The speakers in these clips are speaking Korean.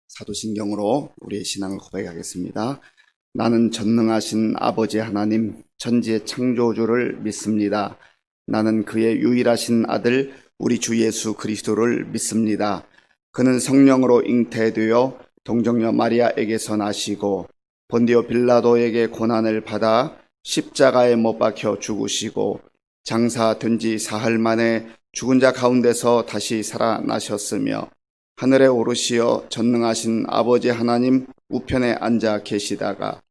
사도신경으로 우리의 신앙을 고백하겠습니다. 나는 전능하신 아버지 하나님, 천지의 창조주를 믿습니다. 나는 그의 유일하신 아들 우리 주 예수 그리스도를 믿습니다. 그는 성령으로 잉태되어 동정녀 마리아에게서 나시고 본디오 빌라도에게 고난을 받아 십자가에 못 박혀 죽으시고 장사된 지 사흘 만에 죽은 자 가운데서 다시 살아나셨으며 하늘에 오르시어 전능하신 아버지 하나님 우편에 앉아 계시다가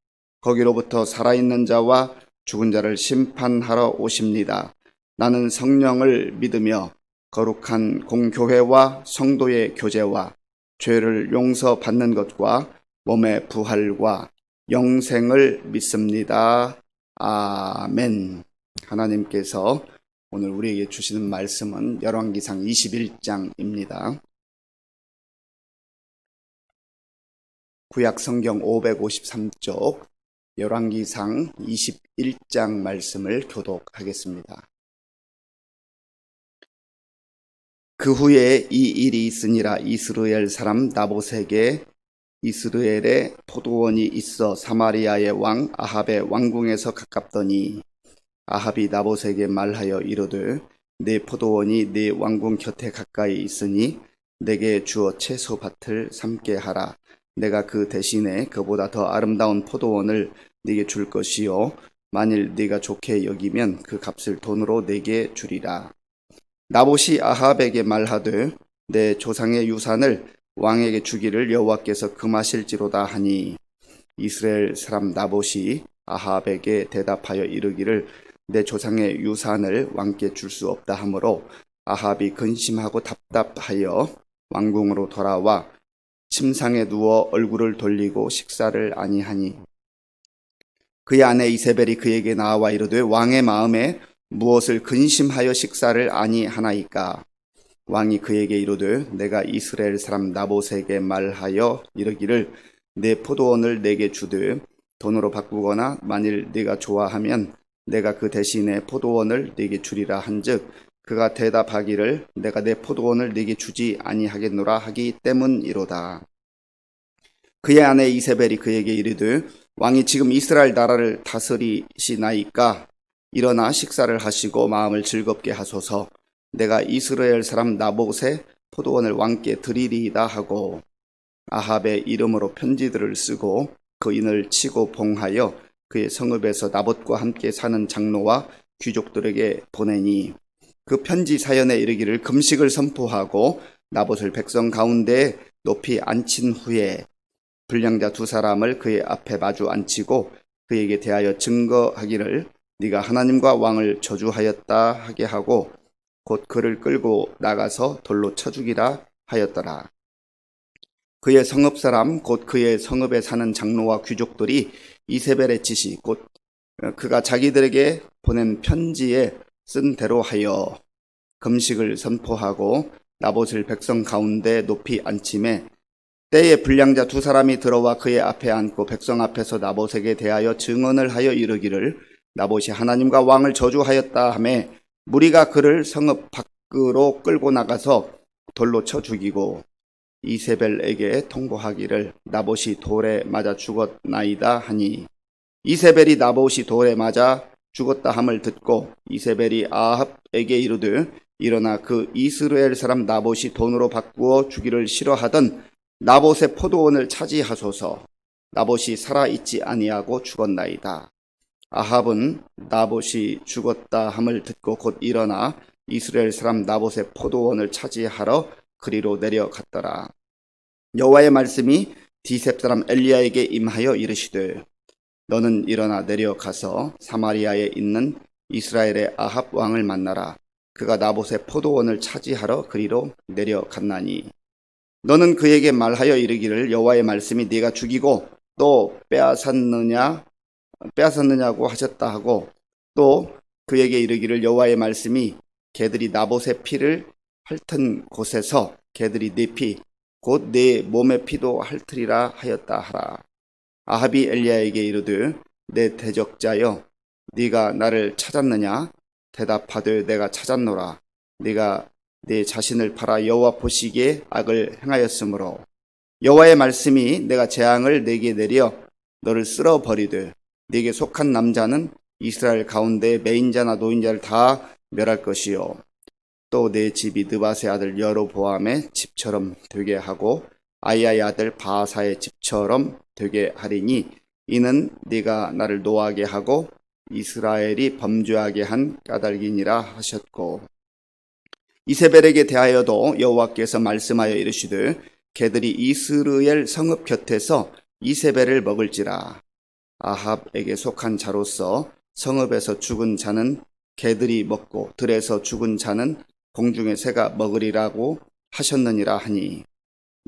거기로부터 살아있는 자와 죽은 자를 심판하러 오십니다. 나는 성령을 믿으며 거룩한 공교회와 성도의 교제와 죄를 용서받는 것과 몸의 부활과 영생을 믿습니다. 아멘. 하나님께서 오늘 우리에게 주시는 말씀은 열왕기상 21장입니다. 구약 성경 553쪽 열왕기상 21장 말씀을 교독하겠습니다. 그 후에 이 일이 있으니라. 이스라엘 사람 나봇에게 이스라엘에 포도원이 있어 사마리아의 왕 아합의 왕궁에서 가깝더니 아합이 나봇에게 말하여 이르되 네 포도원이 네 왕궁 곁에 가까이 있으니 내게 주어 채소밭을 삼게 하라. 내가 그 대신에 그보다 더 아름다운 포도원을 네게 줄 것이요 만일 네가 좋게 여기면 그 값을 돈으로 내게 주리라. 나봇이 아합에게 말하되 내 조상의 유산을 왕에게 주기를 여호와께서 금하실지로다 하니 이스라엘 사람 나봇이 아합에게 대답하여 이르기를 내 조상의 유산을 왕께 줄 수 없다 하므로 아합이 근심하고 답답하여 왕궁으로 돌아와 침상에 누워 얼굴을 돌리고 식사를 아니하니 그의 아내 이세벨이 그에게 나와 이르되 왕의 마음에 무엇을 근심하여 식사를 아니하나이까. 왕이 그에게 이르되 내가 이스라엘 사람 나봇에게 말하여 이르기를 내 포도원을 내게 주되 돈으로 바꾸거나 만일 네가 좋아하면 내가 그 대신에 포도원을 네게 주리라 한즉 그가 대답하기를 내가 내 포도원을 네게 주지 아니하겠노라 하기 때문이로다. 그의 아내 이세벨이 그에게 이르되 왕이 지금 이스라엘 나라를 다스리시나이까 일어나 식사를 하시고 마음을 즐겁게 하소서. 내가 이스라엘 사람 나봇의 포도원을 왕께 드리리이다 하고 아합의 이름으로 편지들을 쓰고 그인을 치고 봉하여 그의 성읍에서 나봇과 함께 사는 장로와 귀족들에게 보내니 그 편지 사연에 이르기를 금식을 선포하고 나봇을 백성 가운데 높이 앉힌 후에 불량자 두 사람을 그의 앞에 마주 앉히고 그에게 대하여 증거하기를 네가 하나님과 왕을 저주하였다 하게 하고 곧 그를 끌고 나가서 돌로 쳐 죽이라 하였더라. 그의 성읍 사람 곧 그의 성읍에 사는 장로와 귀족들이 이세벨의 지시 곧 그가 자기들에게 보낸 편지에 쓴 대로 하여 금식을 선포하고 나봇을 백성 가운데 높이 앉힘에 때에 불량자 두 사람이 들어와 그의 앞에 앉고 백성 앞에서 나봇에게 대하여 증언을 하여 이르기를 나봇이 하나님과 왕을 저주하였다 하매 무리가 그를 성읍 밖으로 끌고 나가서 돌로 쳐 죽이고 이세벨에게 통보하기를 나봇이 돌에 맞아 죽었나이다 하니 이세벨이 나봇이 돌에 맞아 죽었다 함을 듣고 이세벨이 아합에게 이르되 일어나 그 이스라엘 사람 나봇이 돈으로 바꾸어 주기를 싫어하던 나봇의 포도원을 차지하소서. 나봇이 살아있지 아니하고 죽었나이다. 아합은 나봇이 죽었다 함을 듣고 곧 일어나 이스라엘 사람 나봇의 포도원을 차지하러 그리로 내려갔더라. 여호와의 말씀이 디셉 사람 엘리야에게 임하여 이르시되 너는 일어나 내려가서 사마리아에 있는 이스라엘의 아합 왕을 만나라. 그가 나봇의 포도원을 차지하러 그리로 내려갔나니 너는 그에게 말하여 이르기를 여호와의 말씀이 네가 죽이고 또 빼앗았느냐고 하셨다 하고 또 그에게 이르기를 여호와의 말씀이 개들이 나봇의 피를 핥은 곳에서 개들이 네 피 곧 네 몸의 피도 핥으리라 하였다 하라. 아합이 엘리야에게 이르되 내 대적자여 네가 나를 찾았느냐? 대답하되 내가 찾았노라. 네가 내 자신을 팔아 여호와 보시기에 악을 행하였으므로 여호와의 말씀이 내가 재앙을 네게 내려 너를 쓸어 버리되 네게 속한 남자는 이스라엘 가운데 매인자나 노인자를 다 멸할 것이요 또 내 집이 느밧의 아들 여로보암의 집처럼 되게 하고 아이야의 아들 바하사의 집처럼 되게 하리니 이는 네가 나를 노하게 하고 이스라엘이 범죄하게 한 까닭이니라 하셨고 이세벨에게 대하여도 여호와께서 말씀하여 이르시되 개들이 이스라엘 성읍 곁에서 이세벨을 먹을지라 아합에게 속한 자로서 성읍에서 죽은 자는 개들이 먹고 들에서 죽은 자는 공중의 새가 먹으리라고 하셨느니라 하니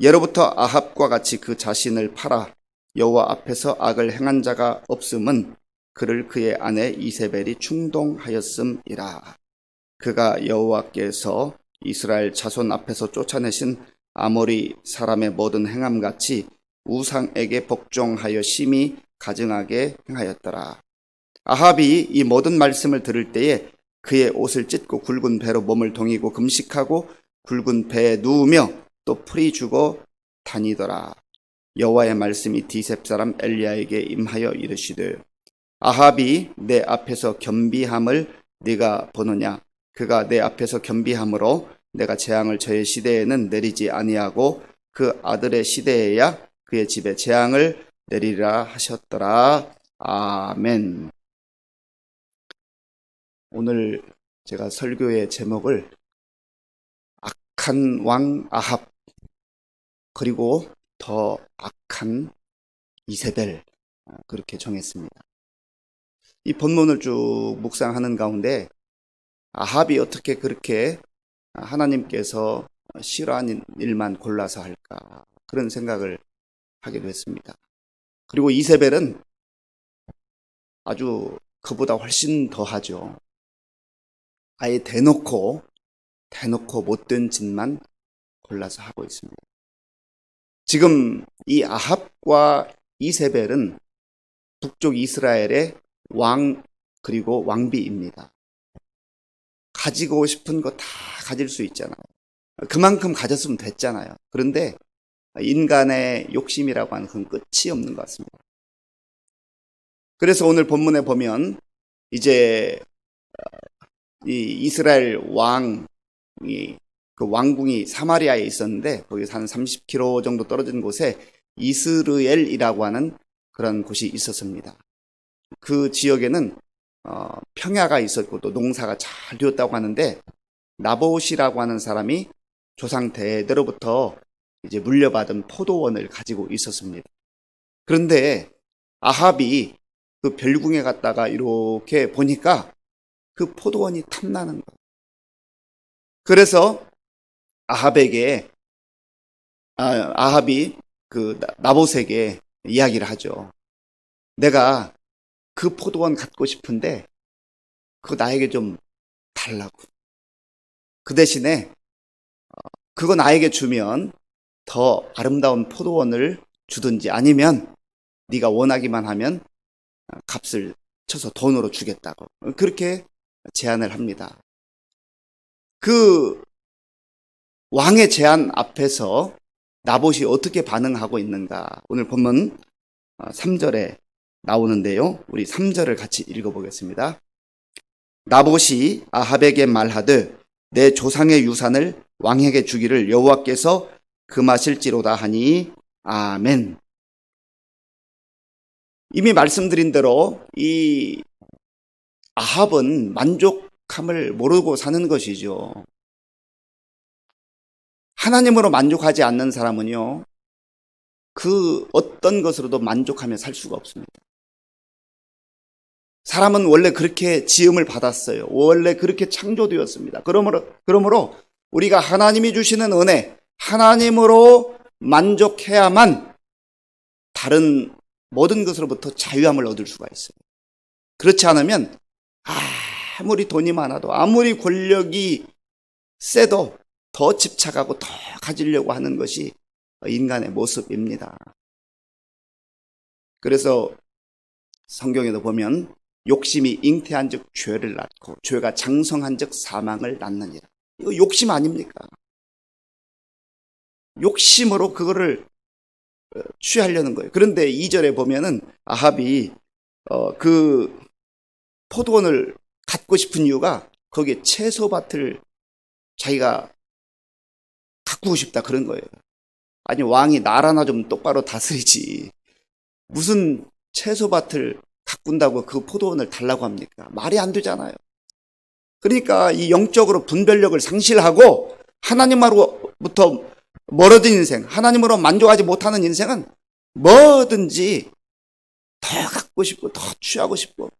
예로부터 아합과 같이 그 자신을 팔아 여호와 앞에서 악을 행한 자가 없음은 그를 그의 아내 이세벨이 충동하였음이라. 그가 여호와께서 이스라엘 자손 앞에서 쫓아내신 아모리 사람의 모든 행함같이 우상에게 복종하여 심히 가증하게 행하였더라. 아합이 이 모든 말씀을 들을 때에 그의 옷을 찢고 굵은 배로 몸을 동이고 금식하고 굵은 배에 누우며 또 풀이 주고 다니더라. 여호와의 말씀이 디셉 사람 엘리야에게 임하여 이르시되 아합이 내 앞에서 겸비함을 네가 보느냐 그가 내 앞에서 겸비함으로 내가 재앙을 저의 시대에는 내리지 아니하고 그 아들의 시대에야 그의 집에 재앙을 내리라 하셨더라. 아멘. 오늘 제가 설교의 제목을 악한 왕 아합 그리고 더 악한 이세벨 그렇게 정했습니다. 이 본문을 쭉 묵상하는 가운데 아합이 어떻게 그렇게 하나님께서 싫어하는 일만 골라서 할까 그런 생각을 하게 됐습니다. 그리고 이세벨은 아주 그보다 훨씬 더하죠. 아예 대놓고 못된 짓만 골라서 하고 있습니다. 지금 이 아합과 이세벨은 북쪽 이스라엘의 왕 그리고 왕비입니다. 가지고 싶은 거 다 가질 수 있잖아요. 그만큼 가졌으면 됐잖아요. 그런데 인간의 욕심이라고 하는 건 끝이 없는 것 같습니다. 그래서 오늘 본문에 보면 이제 이 이스라엘 왕이 그 왕궁이 사마리아에 있었는데 거기서 한 30km 정도 떨어진 곳에 이스르엘이라고 하는 그런 곳이 있었습니다. 그 지역에는 평야가 있었고 또 농사가 잘 되었다고 하는데 나봇이라고 하는 사람이 조상 대대로부터 이제 물려받은 포도원을 가지고 있었습니다. 그런데 아합이 그 별궁에 갔다가 이렇게 보니까 그 포도원이 탐나는 거예요. 그래서 아합이 그 나봇에게 이야기를 하죠. 내가 그 포도원 갖고 싶은데 그거 나에게 좀 달라고. 그 대신에 그거 나에게 주면 더 아름다운 포도원을 주든지 아니면 네가 원하기만 하면 값을 쳐서 돈으로 주겠다고 그렇게 제안을 합니다. 그 왕의 제안 앞에서 나봇이 어떻게 반응하고 있는가 오늘 본문 3절에 나오는데요. 우리 3절을 같이 읽어보겠습니다. 나봇이 아합에게 말하되 내 조상의 유산을 왕에게 주기를 여호와께서 금하실지로다 하니 아멘. 이미 말씀드린 대로 이 아합은 만족함을 모르고 사는 것이죠. 하나님으로 만족하지 않는 사람은요, 그 어떤 것으로도 만족하며 살 수가 없습니다. 사람은 원래 그렇게 지음을 받았어요. 원래 그렇게 창조되었습니다. 그러므로 우리가 하나님이 주시는 은혜, 하나님으로 만족해야만 다른 모든 것으로부터 자유함을 얻을 수가 있어요. 그렇지 않으면 아무리 돈이 많아도 아무리 권력이 세도 더 집착하고 더 가지려고 하는 것이 인간의 모습입니다. 그래서 성경에도 보면 욕심이 잉태한 즉 죄를 낳고 죄가 장성한 즉 사망을 낳느니라. 이거 욕심 아닙니까? 욕심으로 그거를 취하려는 거예요. 그런데 2절에 보면은 아합이 그 포도원을 갖고 싶은 이유가 거기에 채소밭을 자기가 가꾸고 싶다 그런 거예요. 아니 왕이 나라나 좀 똑바로 다스리지 무슨 채소밭을 가꾼다고 그 포도원을 달라고 합니까? 말이 안 되잖아요. 그러니까 이 영적으로 분별력을 상실하고 하나님으로부터 멀어진 인생, 하나님으로 만족하지 못하는 인생은 뭐든지 더 갖고 싶고 더 취하고 싶고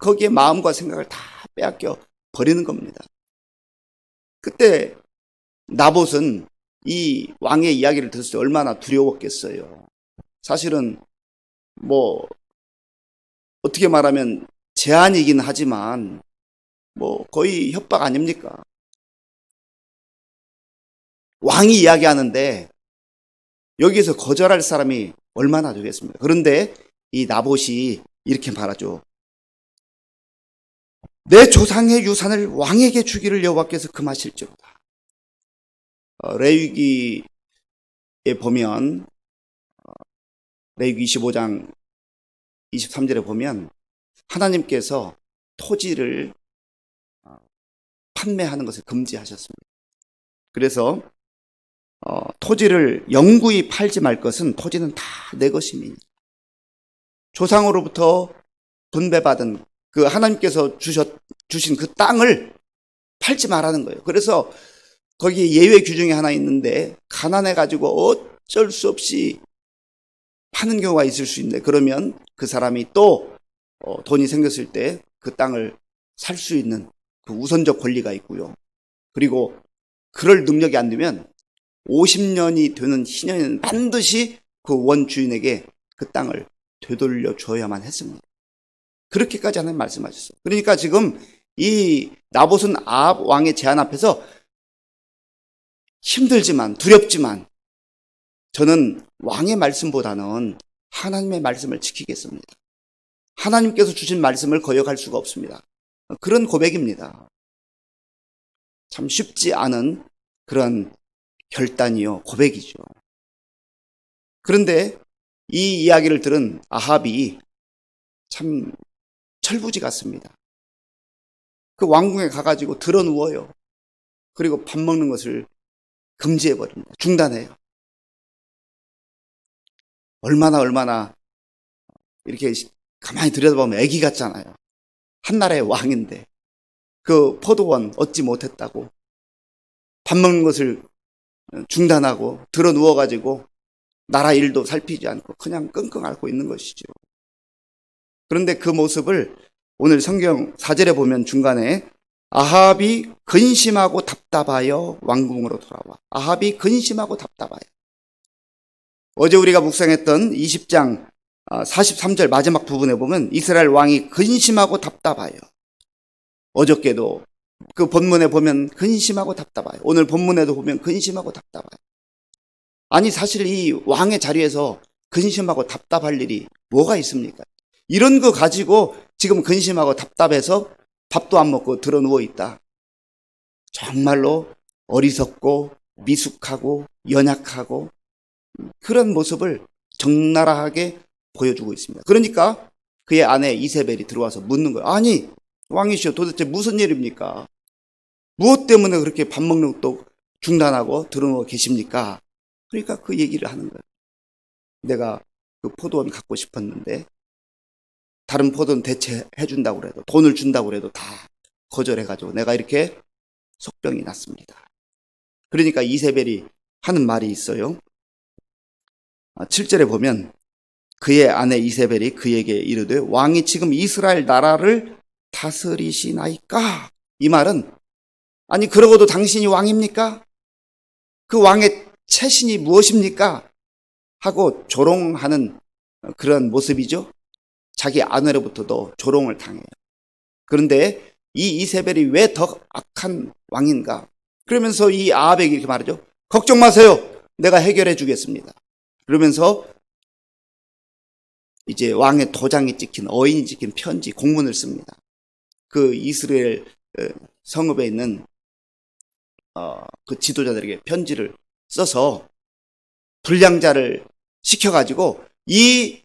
거기에 마음과 생각을 다 빼앗겨 버리는 겁니다. 그때 나봇은 이 왕의 이야기를 들었을 때 얼마나 두려웠겠어요. 사실은 뭐 어떻게 말하면 제한이긴 하지만 뭐 거의 협박 아닙니까? 왕이 이야기하는데 여기에서 거절할 사람이 얼마나 되겠습니까? 그런데 이 나봇이 이렇게 말하죠. 내 조상의 유산을 왕에게 주기를 여호와께서 금하실지로다. 레위기에 보면 레위기 25장 23절에 보면 하나님께서 토지를 판매하는 것을 금지하셨습니다. 그래서 토지를 영구히 팔지 말 것은 토지는 다 내 것이니 조상으로부터 분배받은 그 하나님께서 주신 그 땅을 팔지 말라는 거예요. 그래서 거기에 예외 규정이 하나 있는데 가난해가지고 어쩔 수 없이 파는 경우가 있을 수 있는데 그러면 그 사람이 또 돈이 생겼을 때 그 땅을 살 수 있는 그 우선적 권리가 있고요. 그리고 그럴 능력이 안 되면 50년이 되는 희년에는 반드시 그 원주인에게 그 땅을 되돌려 줘야만 했습니다. 그렇게까지 하나님 말씀하셨어요. 그러니까 지금 이 나봇은 아합 왕의 제안 앞에서 힘들지만 두렵지만 저는 왕의 말씀보다는 하나님의 말씀을 지키겠습니다. 하나님께서 주신 말씀을 거역할 수가 없습니다. 그런 고백입니다. 참 쉽지 않은 그런 결단이요, 고백이죠. 그런데 이 이야기를 들은 아합이 참 철부지 같습니다. 그 왕궁에 가가지고 들어 누워요. 그리고 밥 먹는 것을 금지해버립니다. 중단해요. 얼마나 이렇게 가만히 들여다보면 애기 같잖아요. 한나라의 왕인데 그 포도원 얻지 못했다고 밥 먹는 것을 중단하고 들어 누워가지고 나라 일도 살피지 않고 그냥 끙끙 앓고 있는 것이죠. 그런데 그 모습을 오늘 성경 4절에 보면 중간에 아합이 근심하고 답답하여 왕궁으로 돌아와. 아합이 근심하고 답답하여. 어제 우리가 묵상했던 20장 43절 마지막 부분에 보면 이스라엘 왕이 근심하고 답답하여. 어저께도 그 본문에 보면 근심하고 답답하여. 오늘 본문에도 보면 근심하고 답답하여. 아니 사실 이 왕의 자리에서 근심하고 답답할 일이 뭐가 있습니까? 이런 거 가지고 지금 근심하고 답답해서 밥도 안 먹고 들어 누워 있다. 정말로 어리석고 미숙하고 연약하고 그런 모습을 적나라하게 보여주고 있습니다. 그러니까 그의 아내 이세벨이 들어와서 묻는 거예요. 아니 왕이시여 도대체 무슨 일입니까? 무엇 때문에 그렇게 밥 먹는 것도 중단하고 들어 누워 계십니까? 그러니까 그 얘기를 하는 거예요. 내가 그 포도원 갖고 싶었는데 다른 포도원 대체해 준다고 그래도 돈을 준다고 그래도 다 거절해가지고 내가 이렇게 속병이 났습니다. 그러니까 이세벨이 하는 말이 있어요. 7절에 보면 그의 아내 이세벨이 그에게 이르되 왕이 지금 이스라엘 나라를 다스리시나이까? 이 말은 아니 그러고도 당신이 왕입니까? 그 왕의 체신이 무엇입니까? 하고 조롱하는 그런 모습이죠. 자기 아내로부터도 조롱을 당해요. 그런데 이 이세벨이 왜 더 악한 왕인가? 그러면서 이 아합에게 이렇게 말하죠. 걱정 마세요. 내가 해결해 주겠습니다. 그러면서 이제 왕의 도장이 찍힌 어인이 찍힌 편지, 공문을 씁니다. 그 이스라엘 성읍에 있는 그 지도자들에게 편지를 써서 불량자를 시켜가지고 이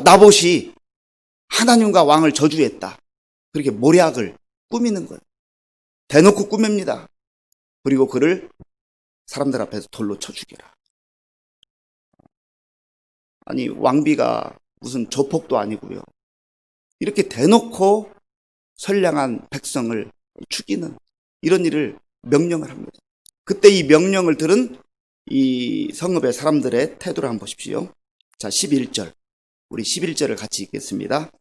나봇이 하나님과 왕을 저주했다. 그렇게 모략을 꾸미는 거예요. 대놓고 꾸밉니다. 그리고 그를 사람들 앞에서 돌로 쳐 죽여라. 아니, 왕비가 무슨 조폭도 아니고요. 이렇게 대놓고 선량한 백성을 죽이는 이런 일을 명령을 합니다. 그때 이 명령을 들은 이 성읍의 사람들의 태도를 한번 보십시오. 자, 11절. 우리 11절을 같이 읽겠습니다.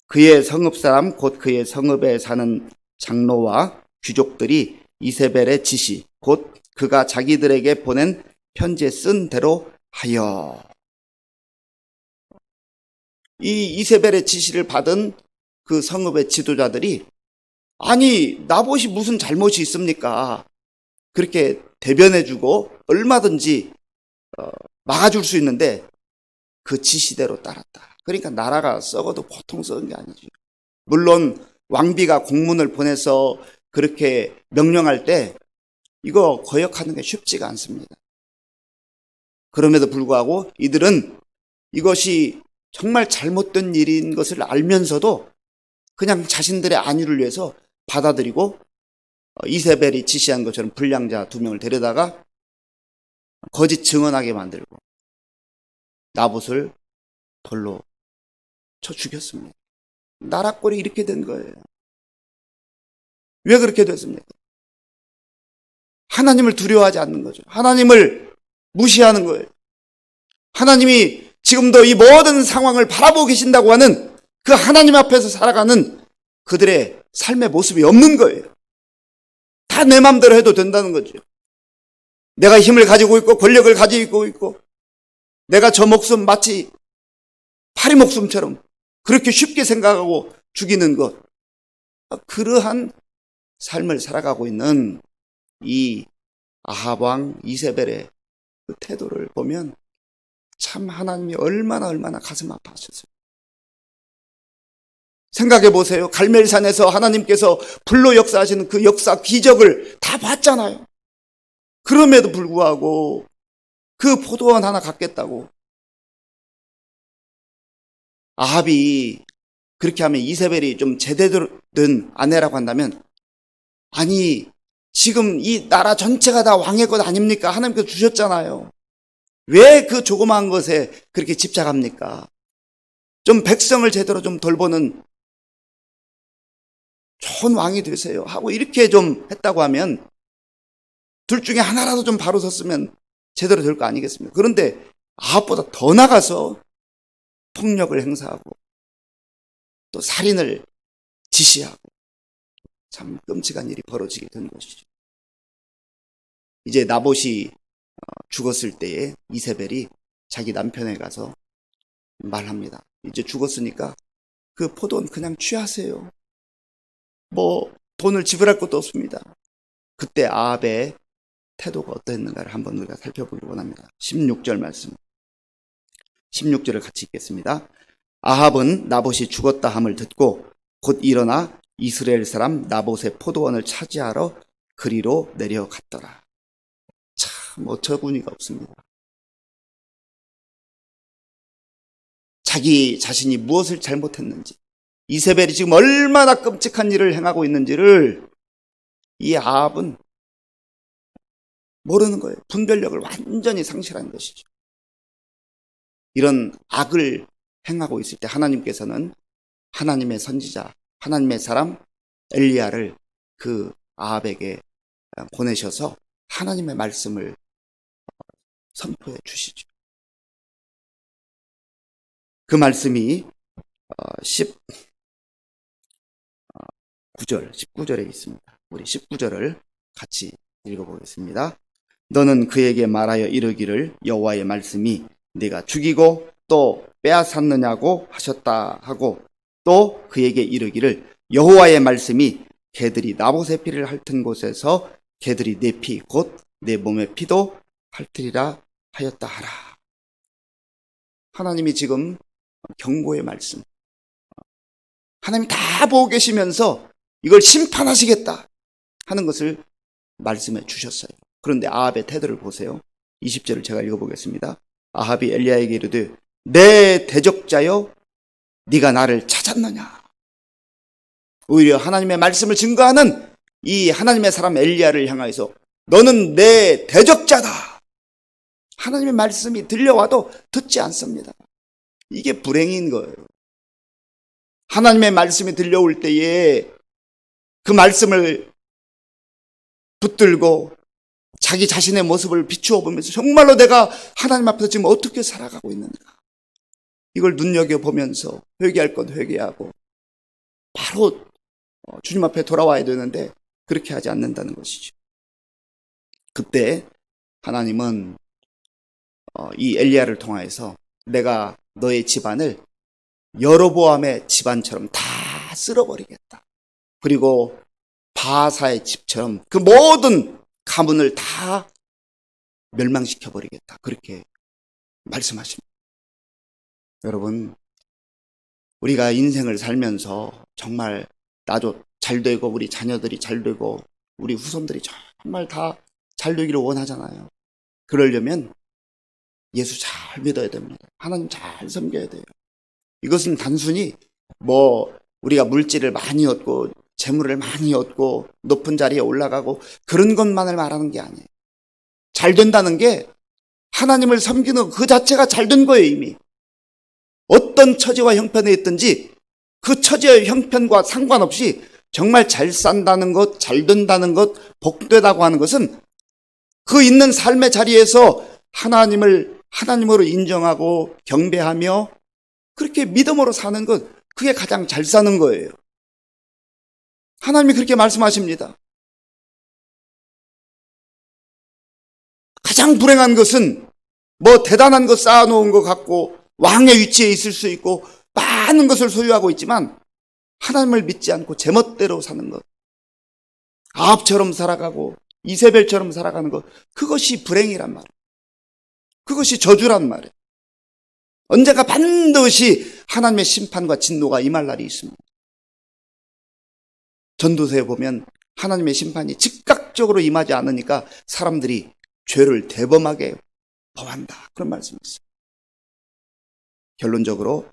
그의 성읍 사람 곧 그의 성읍에 사는 장로와 귀족들이 이세벨의 지시 곧 그가 자기들에게 보낸 편지에 쓴 대로 하여. 이 이세벨의 지시를 받은 그 성읍의 지도자들이 아니 나봇이 무슨 잘못이 있습니까? 그렇게 대변해주고 얼마든지 막아줄 수 있는데 그 지시대로 따랐다. 그러니까 나라가 썩어도 보통 썩은 게 아니죠. 물론 왕비가 공문을 보내서 그렇게 명령할 때 이거 거역하는 게 쉽지가 않습니다. 그럼에도 불구하고 이들은 이것이 정말 잘못된 일인 것을 알면서도 그냥 자신들의 안위를 위해서 받아들이고 이세벨이 지시한 것처럼 불량자 2명을 데려다가 거짓 증언하게 만들고 나봇을 돌로 쳐 죽였습니다. 나라 꼴이 이렇게 된 거예요. 왜 그렇게 됐습니까? 하나님을 두려워하지 않는 거죠. 하나님을 무시하는 거예요. 하나님이 지금도 이 모든 상황을 바라보고 계신다고 하는 그 하나님 앞에서 살아가는 그들의 삶의 모습이 없는 거예요. 다 내 마음대로 해도 된다는 거죠. 내가 힘을 가지고 있고 권력을 가지고 있고 내가 저 목숨 마치 파리 목숨처럼 그렇게 쉽게 생각하고 죽이는 것, 그러한 삶을 살아가고 있는 이 아합 왕 이세벨의 그 태도를 보면 참 하나님이 얼마나 가슴 아파하셨어요. 생각해 보세요. 갈멜산에서 하나님께서 불로 역사하시는 그 역사 기적을 다 봤잖아요. 그럼에도 불구하고 그 포도원 하나 갖겠다고 아합이 그렇게 하면 이세벨이 좀 제대로 된 아내라고 한다면 아니 지금 이 나라 전체가 다 왕의 것 아닙니까? 하나님께서 주셨잖아요. 왜 그 조그마한 것에 그렇게 집착합니까? 좀 백성을 제대로 좀 돌보는 좋은 왕이 되세요 하고 이렇게 좀 했다고 하면 둘 중에 하나라도 좀 바로 섰으면 제대로 될 거 아니겠습니까? 그런데 아합보다 더 나가서 폭력을 행사하고 또 살인을 지시하고 참 끔찍한 일이 벌어지게 된 것이죠. 이제 나봇이 죽었을 때에 이세벨이 자기 남편에 가서 말합니다. 이제 죽었으니까 그 포도는 그냥 취하세요. 뭐 돈을 지불할 것도 없습니다. 그때 아합의 태도가 어떠했는가를 한번 우리가 살펴보기 원합니다. 16절 말씀. 16절을 같이 읽겠습니다. 아합은 나봇이 죽었다 함을 듣고 곧 일어나 이스라엘 사람 나봇의 포도원을 차지하러 그리로 내려갔더라. 참 어처구니가 없습니다. 자기 자신이 무엇을 잘못했는지, 이세벨이 지금 얼마나 끔찍한 일을 행하고 있는지를 이 아합은 모르는 거예요. 분별력을 완전히 상실한 것이죠. 이런 악을 행하고 있을 때 하나님께서는 하나님의 선지자, 하나님의 사람 엘리야를 그 아합에게 보내셔서 하나님의 말씀을 선포해 주시죠. 그 말씀이 19절에 있습니다. 우리 19절을 같이 읽어보겠습니다. 너는 그에게 말하여 이르기를 여호와의 말씀이 네가 죽이고 또 빼앗았느냐고 하셨다 하고 또 그에게 이르기를 여호와의 말씀이 개들이 나봇의 피를 핥은 곳에서 개들이 내 피 곧 내 몸의 피도 핥으리라 하였다 하라. 하나님이 지금 경고의 말씀, 하나님이 다 보고 계시면서 이걸 심판하시겠다 하는 것을 말씀해 주셨어요. 그런데 아합의 태도를 보세요. 20절을 제가 읽어보겠습니다. 아합이 엘리야에게 이르되 내 대적자여 네가 나를 찾았느냐. 오히려 하나님의 말씀을 증거하는 이 하나님의 사람 엘리야를 향하여서 너는 내 대적자다. 하나님의 말씀이 들려와도 듣지 않습니다. 이게 불행인 거예요. 하나님의 말씀이 들려올 때에 그 말씀을 붙들고 자기 자신의 모습을 비추어 보면서 정말로 내가 하나님 앞에서 지금 어떻게 살아가고 있는가, 이걸 눈여겨보면서 회개할 건 회개하고 바로 주님 앞에 돌아와야 되는데 그렇게 하지 않는다는 것이죠. 그때 하나님은 이 엘리야를 통하여서 내가 너의 집안을 여로보암의 집안처럼 다 쓸어버리겠다. 그리고 바사의 집처럼 그 모든 가문을 다 멸망시켜버리겠다. 그렇게 말씀하십니다. 여러분, 우리가 인생을 살면서 정말 나도 잘 되고 우리 자녀들이 잘 되고 우리 후손들이 정말 다 잘 되기를 원하잖아요. 그러려면 예수 잘 믿어야 됩니다. 하나님 잘 섬겨야 돼요. 이것은 단순히 우리가 물질을 많이 얻고 재물을 많이 얻고 높은 자리에 올라가고 그런 것만을 말하는 게 아니에요. 잘 된다는 게 하나님을 섬기는 그 자체가 잘 된 거예요. 이미 어떤 처지와 형편에 있든지 그 처지와 형편과 상관없이 정말 잘 산다는 것, 잘 된다는 것, 복되다고 하는 것은 그 있는 삶의 자리에서 하나님을 하나님으로 인정하고 경배하며 그렇게 믿음으로 사는 것, 그게 가장 잘 사는 거예요. 하나님이 그렇게 말씀하십니다. 가장 불행한 것은 대단한 것 쌓아놓은 것 같고 왕의 위치에 있을 수 있고 많은 것을 소유하고 있지만 하나님을 믿지 않고 제멋대로 사는 것, 아합처럼 살아가고 이세벨처럼 살아가는 것, 그것이 불행이란 말이에요. 그것이 저주란 말이에요. 언젠가 반드시 하나님의 심판과 진노가 임할 날이 있습니다. 전도서에 보면 하나님의 심판이 즉각적으로 임하지 않으니까 사람들이 죄를 대범하게 범한다, 그런 말씀이 있어요. 결론적으로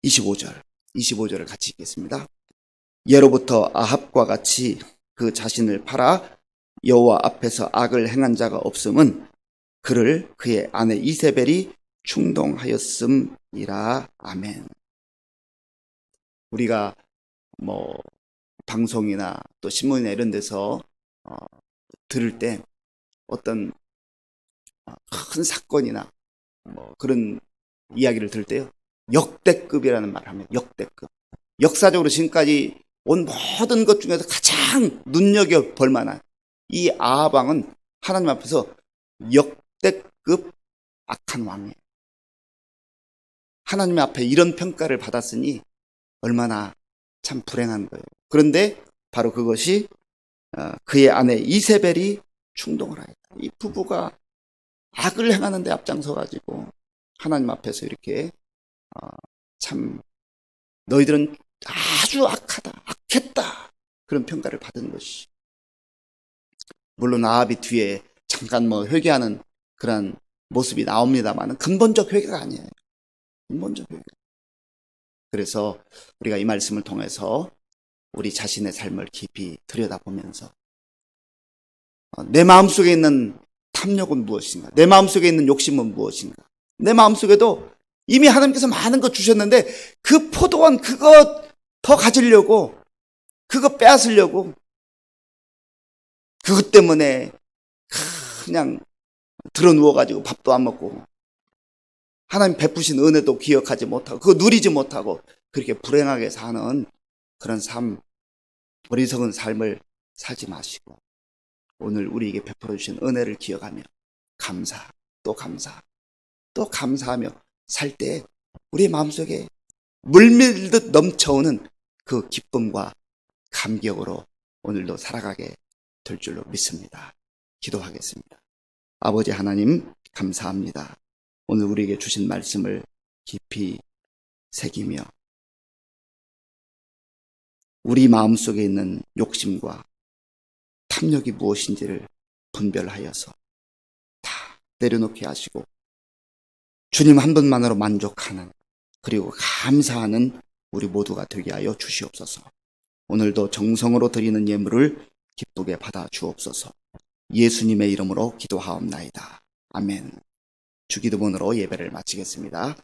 25절을 같이 읽겠습니다. 예로부터 아합과 같이 그 자신을 팔아 여호와 앞에서 악을 행한 자가 없음은 그를 그의 아내 이세벨이 충동하였음이라. 아멘. 우리가 방송이나 또 신문이나 이런 데서 들을 때 어떤 큰 사건이나 그런 이야기를 들을 때요, 역대급이라는 말을 합니다. 역대급. 역사적으로 지금까지 온 모든 것 중에서 가장 눈여겨볼 만한 이 아합 왕은 하나님 앞에서 역대급 악한 왕이에요. 하나님 앞에 이런 평가를 받았으니 얼마나 참 불행한 거예요. 그런데 바로 그것이 그의 아내 이세벨이 충동을 하였다. 이 부부가 악을 행하는 데 앞장서 가지고 하나님 앞에서 이렇게 참 너희들은 아주 악하다, 악했다, 그런 평가를 받은 것이. 물론 아합이 뒤에 잠깐 회개하는 그런 모습이 나옵니다만 근본적 회개가 아니에요. 근본적 회개. 그래서 우리가 이 말씀을 통해서 우리 자신의 삶을 깊이 들여다보면서 내 마음속에 있는 탐욕은 무엇인가, 내 마음속에 있는 욕심은 무엇인가, 내 마음속에도 이미 하나님께서 많은 것 주셨는데 그 포도원 그것 더 가지려고, 그거 빼앗으려고, 그것 때문에 그냥 드러누워가지고 밥도 안 먹고 하나님 베푸신 은혜도 기억하지 못하고 그거 누리지 못하고 그렇게 불행하게 사는 그런 어리석은 삶을 살지 마시고 오늘 우리에게 베풀어 주신 은혜를 기억하며 감사, 또 감사, 또 감사하며 살 때 우리 마음속에 물밀듯 넘쳐오는 그 기쁨과 감격으로 오늘도 살아가게 될 줄로 믿습니다. 기도하겠습니다. 아버지 하나님, 감사합니다. 오늘 우리에게 주신 말씀을 깊이 새기며 우리 마음속에 있는 욕심과 탐욕이 무엇인지를 분별하여서 다 내려놓게 하시고 주님 한 분만으로 만족하는, 그리고 감사하는 우리 모두가 되게 하여 주시옵소서. 오늘도 정성으로 드리는 예물을 기쁘게 받아 주옵소서. 예수님의 이름으로 기도하옵나이다. 아멘. 주기도문으로 예배를 마치겠습니다.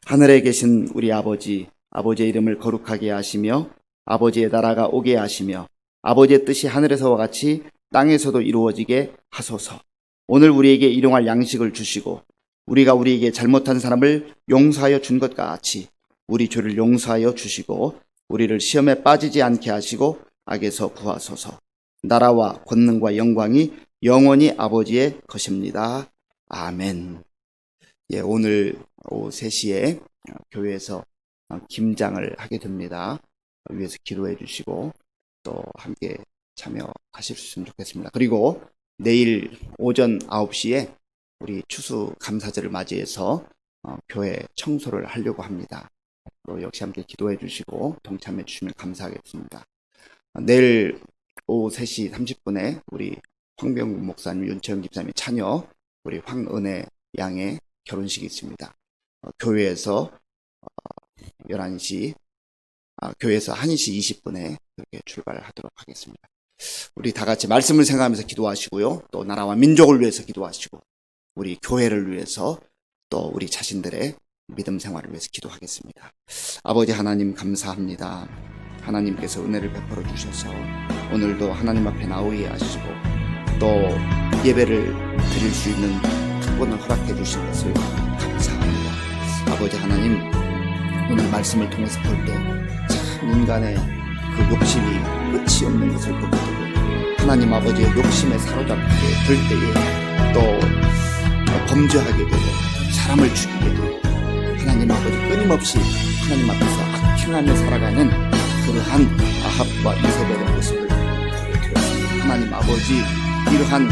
하늘에 계신 우리 아버지, 아버지의 이름을 거룩하게 하시며 아버지의 나라가 오게 하시며 아버지의 뜻이 하늘에서와 같이 땅에서도 이루어지게 하소서. 오늘 우리에게 일용할 양식을 주시고 우리가 우리에게 잘못한 사람을 용서하여 준 것 같이 우리 죄를 용서하여 주시고 우리를 시험에 빠지지 않게 하시고 악에서 구하소서. 나라와 권능과 영광이 영원히 아버지의 것입니다. 아멘. 예, 오늘 오후 3시에 교회에서 김장을 하게 됩니다. 위에서 기도해 주시고 또 함께 참여하실 수 있으면 좋겠습니다. 그리고 내일 오전 9시에 우리 추수감사절을 맞이해서 교회 청소를 하려고 합니다. 또 역시 함께 기도해 주시고 동참해 주시면 감사하겠습니다. 내일 오후 3시 30분에 우리 황병국 목사님, 윤채영 집사님의 자녀 우리 황은혜 양의 결혼식이 있습니다. 교회에서 11시, 교회에서 1시 20분에 그렇게 출발하도록 하겠습니다. 우리 다 같이 말씀을 생각하면서 기도하시고요. 또 나라와 민족을 위해서 기도하시고 우리 교회를 위해서 또 우리 자신들의 믿음 생활을 위해서 기도하겠습니다. 아버지 하나님 감사합니다. 하나님께서 은혜를 베풀어 주셔서 오늘도 하나님 앞에 나오게 하시고 또 예배를 드릴 수 있는 특권을 허락해 주신 것을 감사합니다. 아버지 하나님, 오늘 말씀을 통해서 볼 때 참 인간의 그 욕심이 끝이 없는 것을 보게 되고 하나님 아버지의 욕심에 사로잡게 될 때에 또 범죄하게 되고 사람을 죽이게 되고 하나님 아버지 끊임없이 하나님 앞에서 악행하며 살아가는 그러한 아합과 이세벨의 모습을 보게 되었습니다. 하나님 아버지, 이러한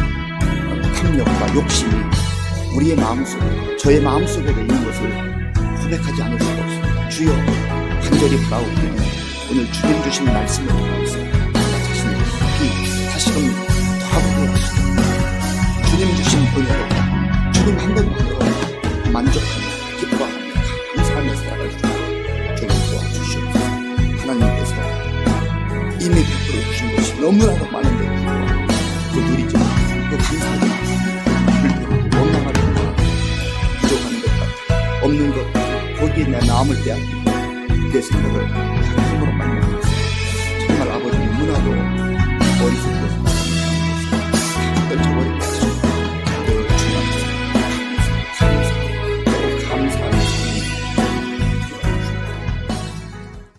탐욕과 욕심이 우리의 마음속에, 저의 마음속에도 있는 것을 고백하지 않을 수가 없습니다. 주여, 간절히 바라옵니다. 오늘 주님 주신 말씀을 통해서 자신을 깊이 다시금 더하게 하시고 주님 주신 은혜로 주님 한 번만으로 만족하며 기뻐하며 감사하며 살아갈 수 있도록 주님 도와주시옵소서. 하나님께서 이미 베풀어 주신 것이 너무나도 많은데 그 누리지 않고 그 감사하지 않고 불편하고 원망하지 않고 부족한 것 같고 없는 것 같고 거기에 내 마음을 빼앗기고 내 생각을